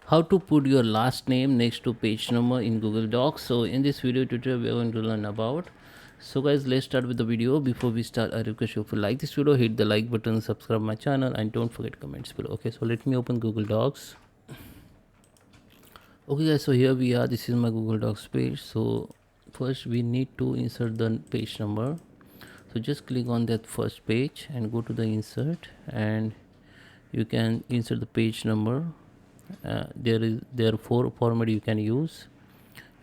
How to put your last name next to page number in Google Docs. So in this video tutorial we are going to learn about. So guys, let's start with the video. Before we start, I request you, if you like this video, hit the like button, subscribe my channel, and don't forget comments below. Okay, so let me open Google Docs. Okay guys, so here we are. This is my Google Docs page. So first we need to insert the page number. So just click on that first page and go to the insert, and you can insert the page number. There are four format you can use.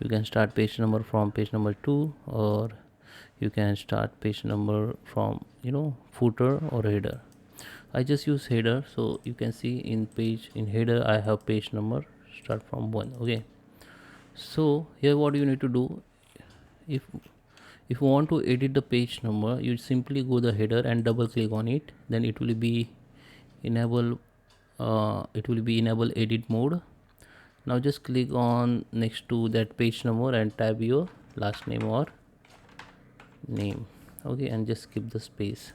You can start page number from page number 2, or you can start page number from footer or header. I just use header, so you can see in header I have page number start from 1. Okay, so here what you need to do, if if you want to edit the page number, you simply go the header and double click on it, then it will be enable edit mode. Now just click on next to that page number and type your last name or name. Okay, and just skip the space.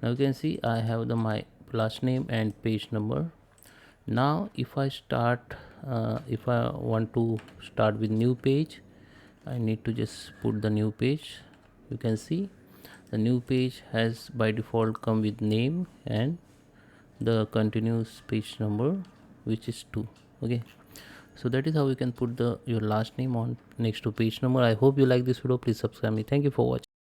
Now you can see I have the my last name and page number. Now if I want to start with new page, I need to just put the new page. You can see the new page has by default come with name and the continuous page number, which is 2. Okay, so that is how you can put your last name on next to page number. I hope you like this video. Please subscribe me. Thank you for watching.